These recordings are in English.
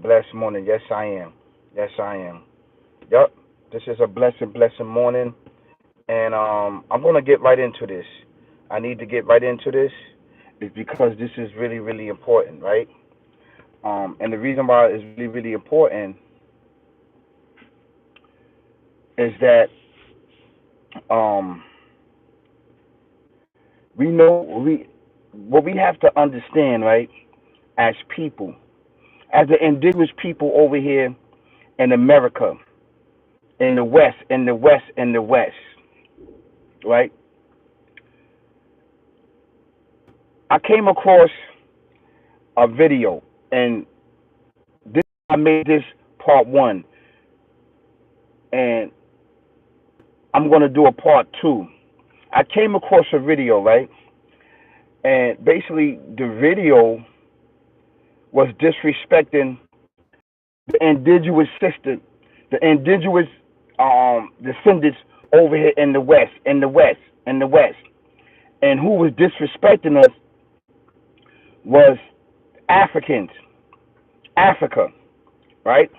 blessed morning. Yes, I am. Yes, I am. Yep. This is a blessed morning, and I'm gonna get right into this. I need to get right into this, is because this is really important, right? And the reason why it's really important is that um, we know we what we have to understand, right? As people, as the indigenous people over here in America, in the West, right? I came across a video, and this I made this part one, and I'm gonna do a part two. I came across a video, right? And basically, the video was disrespecting the indigenous system, the indigenous descendants over here in the West. And who was disrespecting us was Africans, Africa, right?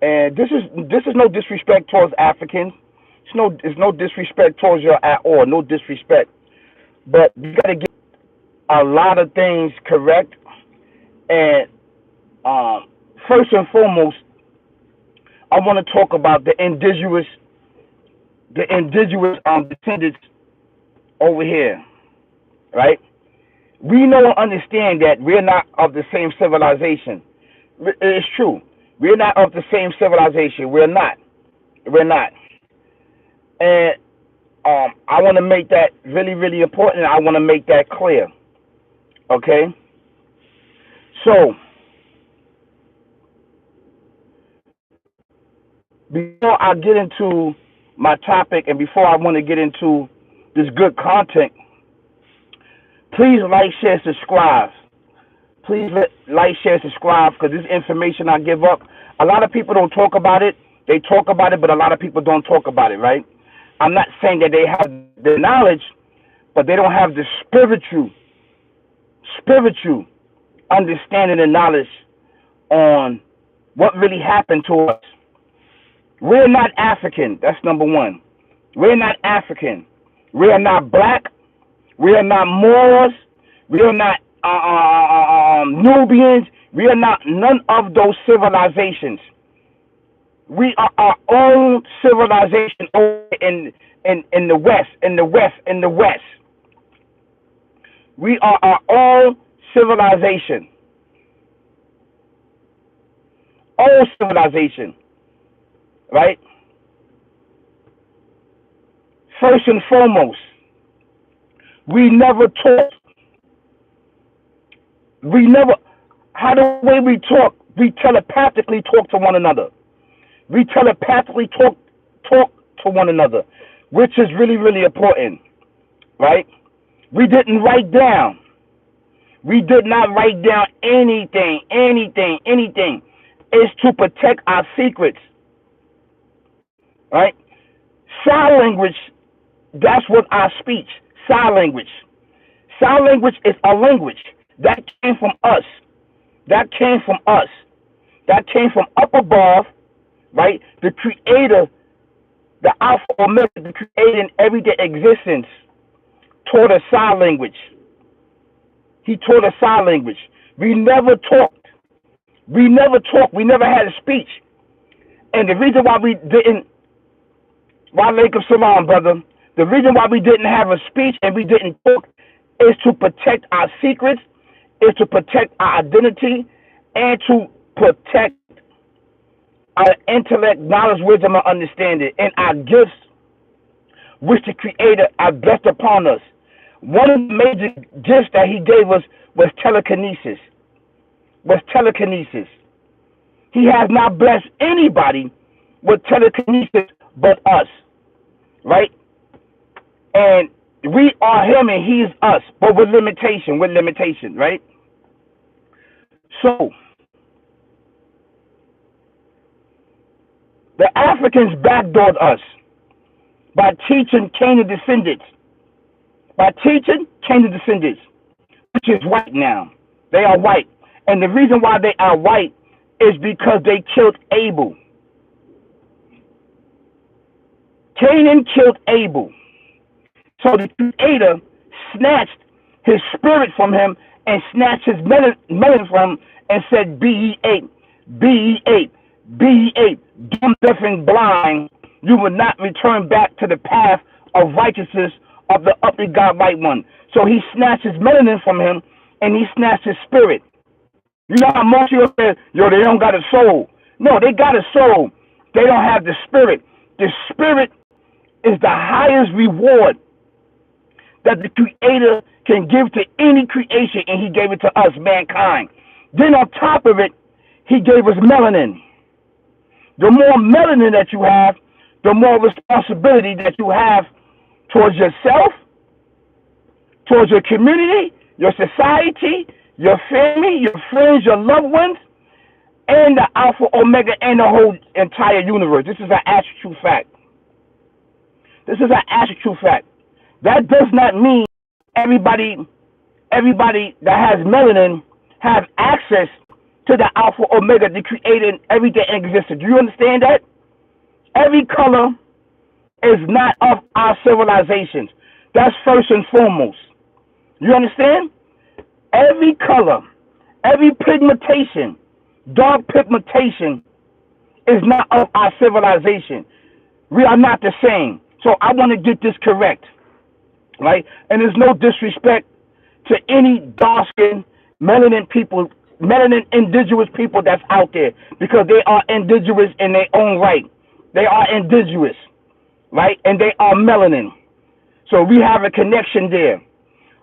And this is no disrespect towards Africans. It's no disrespect towards you at all. No disrespect. But you got to get a lot of things correct. And um, first and foremost, I want to talk about the indigenous descendants over here, right? We know and understand that we're not of the same civilization. It's true. We're not of the same civilization. We're not. We're not. And I want to make that really important. I want to make that clear. Okay. So before I get into my topic, and before I want to get into this good content, please like, share, subscribe. Please like, share, subscribe, because this information I give up, a lot of people don't talk about it. They talk about it, but a lot of people don't talk about it, right? I'm not saying that they have the knowledge, but they don't have the spiritual understanding and knowledge on what really happened to us. We're not African. That's number one. We're not African. We are not black. We are not Moors. We are not Nubians. We are not none of those civilizations. We are our own civilization over in the West. We are our own civilization. Own civilization. Right? First and foremost, we never taught. How the way we talk, we telepathically talk to one another. We telepathically talk to one another, which is really important, right? We didn't write down. We did not write down anything. It's to protect our secrets, right? Sign language, that's what I speak. Sign language. Sign language is a language that came from us. That came from us. That came from up above, right? The creator, the Alpha Omega, the creator in everyday existence, taught us sign language. He taught us sign language. We never talked. We never had a speech. And the reason why we didn't, why Lake of Salam, brother, the reason why we didn't have a speech and we didn't talk is to protect our secrets, is to protect our identity, and to protect our intellect, knowledge, wisdom, and understanding, and our gifts, which the Creator has blessed upon us. One of the major gifts that He gave us was telekinesis. He has not blessed anybody with telekinesis but us, right? And we are Him and He is us, but with limitation, right? So the Africans backdoored us by teaching Canaan descendants, which is white now. They are white. And the reason why they are white is because they killed Abel. Canaan killed Abel. So the Creator snatched his spirit from him and snatched his melanin from him and said, be ye ape, be ye ape, be ye ape, dumb, deaf, and blind. You will not return back to the path of righteousness of the upright God right one. So he snatched his melanin from him and he snatched his spirit. You know how most people say, yo, they don't got a soul. No, they got a soul. They don't have the spirit. The spirit is the highest reward that the Creator can give to any creation, and he gave it to us, mankind. Then on top of it, he gave us melanin. The more melanin that you have, the more responsibility that you have towards yourself, towards your community, your society, your family, your friends, your loved ones, and the Alpha, Omega, and the whole entire universe. This is an actual fact. This is an actual fact. That does not mean everybody that has melanin have access to the Alpha, Omega, the Creator, and everything existed. Do you understand that? Every color is not of our civilizations. That's first and foremost. You understand? Every color, every pigmentation, dark pigmentation is not of our civilization. We are not the same. So I want to get this correct, right? And there's no disrespect to any dark-skinned melanin people, melanin indigenous people that's out there, because they are indigenous in their own right. They are indigenous, right? And they are melanin. So we have a connection there.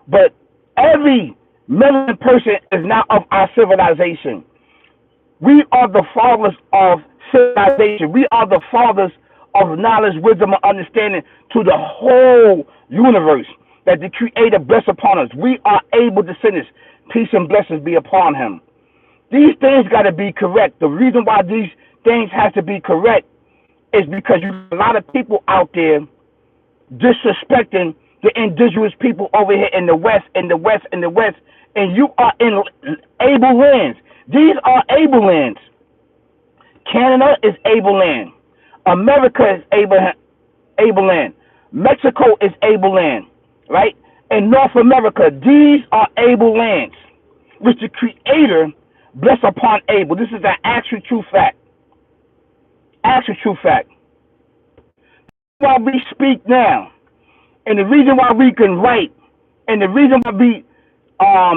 But every melanin person is not of our civilization. We are the fathers of civilization. We are the fathers of knowledge, wisdom, and understanding to the whole universe that the Creator bless upon us. We are able to send this. Peace and blessings be upon him. These things got to be correct. The reason why these things have to be correct is because you have a lot of people out there disrespecting the indigenous people over here in the West, in the West, in the West, and you are in able lands. These are able lands. Canada is able land. America is able land. Mexico is able land, right? And North America, these are able lands, which the Creator bless upon able. This is an actual true fact. Actual true fact. Why we speak now, and the reason why we can write, and the reason why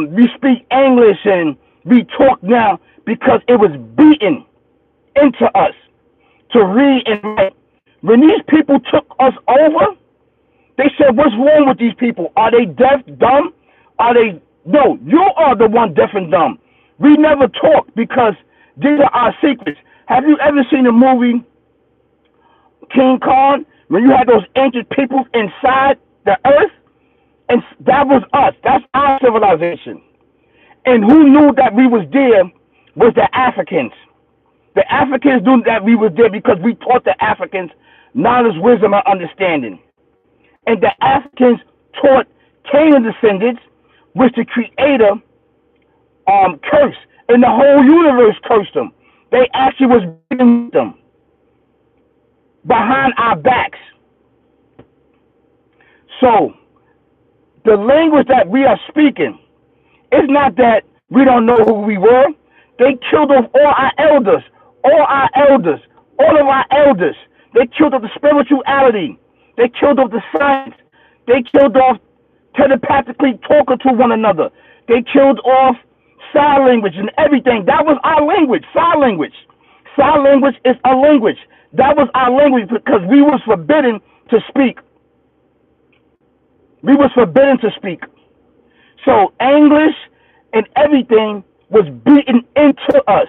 we speak English and we talk now, because it was beaten into us to read and write. When these people took us over, they said, what's wrong with these people? Are they deaf, dumb? Are they? No, you are the one deaf and dumb. We never talk because these are our secrets. Have you ever seen the movie King Kong, when you had those ancient people inside the earth? And that was us. That's our civilization. And who knew that we was there was the Africans. The Africans knew that we was there because we taught the Africans knowledge, wisdom, and understanding. And the Africans taught Canaan descendants, which the Creator cursed. And the whole universe cursed them. They actually was beating them behind our backs. So the language that we are speaking, it's not that we don't know who we were. They killed off all our elders, all of our elders. They killed off the spirituality. They killed off the science. They killed off telepathically talking to one another. They killed off sign language and everything. That was our language, sign language. Sign language is a language. That was our language because we was forbidden to speak. We was forbidden to speak. So English and everything was beaten into us.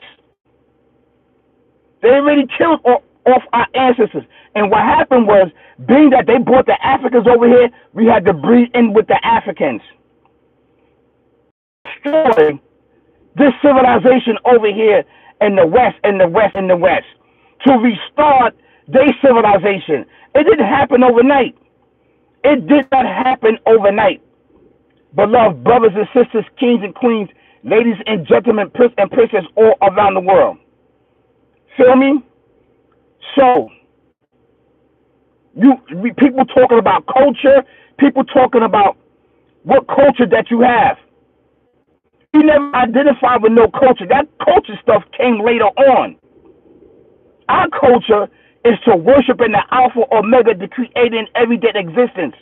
They already killed off our ancestors. And what happened was, being that they brought the Africans over here, we had to breed in with the Africans. Destroy this civilization over here in the West, to restart their civilization. It didn't happen overnight. It did not happen overnight. Beloved brothers and sisters, kings and queens, ladies and gentlemen, prince and princess all around the world. Feel me? So, people talking about culture, people talking about what culture that you have. You never identify with no culture. That culture stuff came later on. Our culture is to worship in the Alpha Omega, the creator in everyday existence,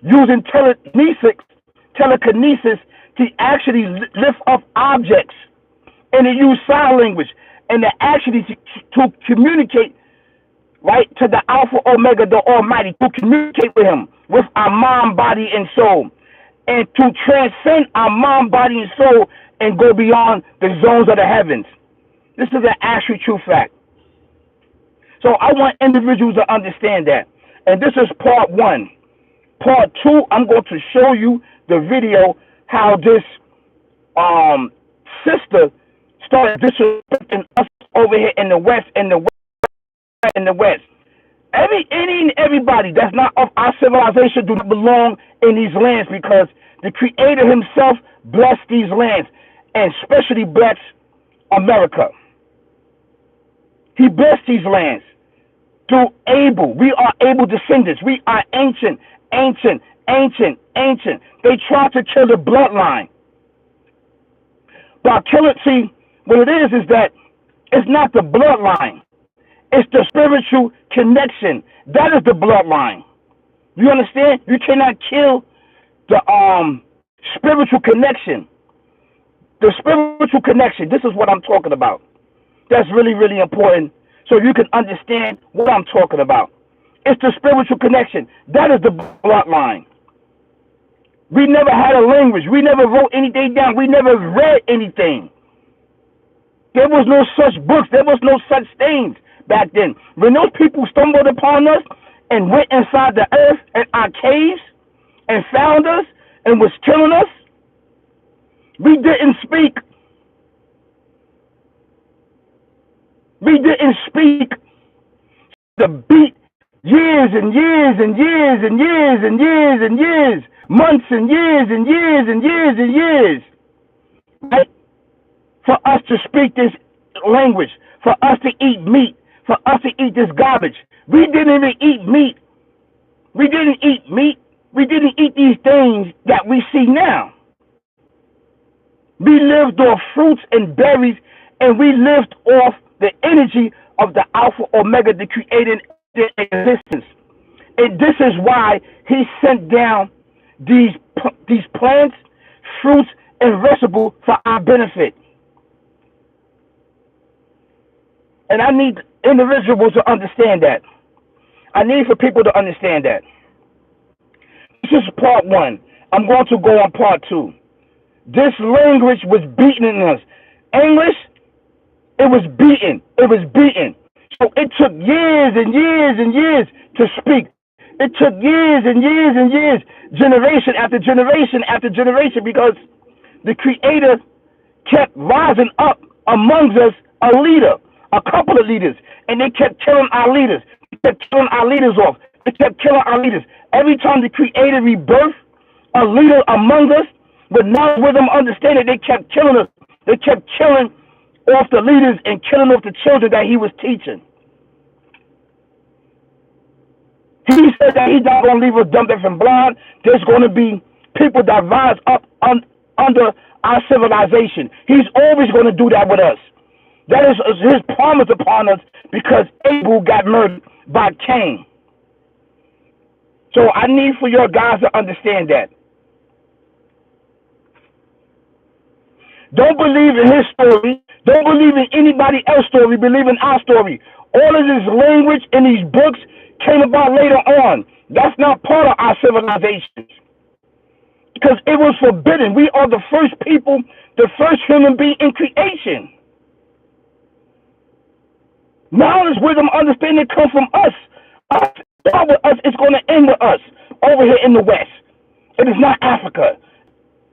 using telekinesis to actually lift up objects, and to use sign language, and to actually to communicate right to the Alpha Omega, the Almighty, to communicate with Him with our mind, body, and soul, and to transcend our mind, body, and soul, and go beyond the zones of the heavens. This is an actual true fact. So I want individuals to understand that. And this is part one. Part two, I'm going to show you the video how this sister started disrespecting us over here in the West, in the West. Everybody that's not of our civilization do not belong in these lands, because the Creator Himself blessed these lands, and especially blessed America. He blessed these lands through Abel. We are Abel descendants. We are ancient. They tried to kill the bloodline. But see, what it is that it's not the bloodline. It's the spiritual connection. That is the bloodline. You understand? You cannot kill the spiritual connection. The spiritual connection. This is what I'm talking about. That's really, really important, so you can understand what I'm talking about. It's the spiritual connection. That is the bloodline. We never had a language. We never wrote anything down. We never read anything. There was no such books. There was no such things back then. When those people stumbled upon us and went inside the earth and our caves and found us and was killing us, we didn't speak. We didn't speak. The beat years and years and years and years and years and years, months and years and years and years and years, right? For us to speak this language, for us to eat meat, for us to eat this garbage. We didn't even eat meat. We didn't eat meat. We didn't eat these things that we see now. We lived off fruits and berries, and we lived off the energy of the Alpha Omega, the creating existence. And this is why He sent down these plants, fruits, and vegetables for our benefit. And I need individuals to understand that. I need for people to understand that. This is part one. I'm going to go on part two. This language was beaten in us. English, it was beaten. It was beaten. So it took years and years and years to speak. It took years and years and years, generation after generation after generation, because the Creator kept rising up amongst us a leader, a couple of leaders, and they kept killing our leaders. They kept killing our leaders off. They kept killing our leaders. Every time the Creator rebirthed a leader among us, with knowledge, wisdom, understanding, they kept killing us. They kept killing off the leaders and killing off the children that He was teaching. He said that He's not going to leave us dumb, deaf, and blind. There's going to be people that rise up under our civilization. He's always going to do that with us. That is His promise upon us, because Abel got murdered by Cain. So I need for your guys to understand that. Don't believe in his story. Don't believe in anybody else's story. Believe in our story. All of this language in these books came about later on. That's not part of our civilization, because it was forbidden. We are the first people, the first human being in creation. Knowledge, wisdom, understanding come from us. Start with us. It's going to end with us over here in the West. It is not Africa.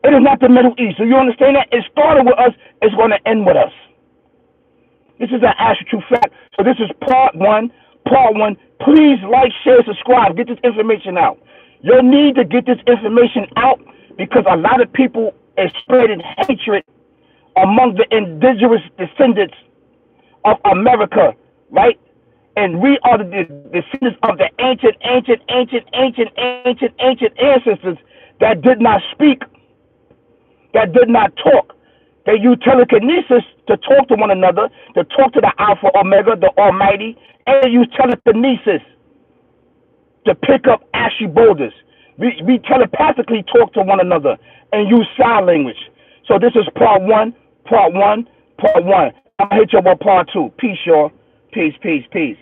It is not the Middle East. So you understand that? It started with us. It's going to end with us. This is an actual true fact. So this is part one. Part one. Please like, share, subscribe. Get this information out. You'll need to get this information out, because a lot of people are spreading hatred among the indigenous descendants of America, right? And we are the descendants of the ancient ancestors that did not speak, that did not talk. They used telekinesis to talk to one another, to talk to the Alpha Omega, the Almighty, and they used telekinesis to pick up ashy boulders. We telepathically talk to one another and use sign language. So this is part one, part one, part one. I'm gonna hit you up on part two. Peace, y'all. Peace, peace, peace.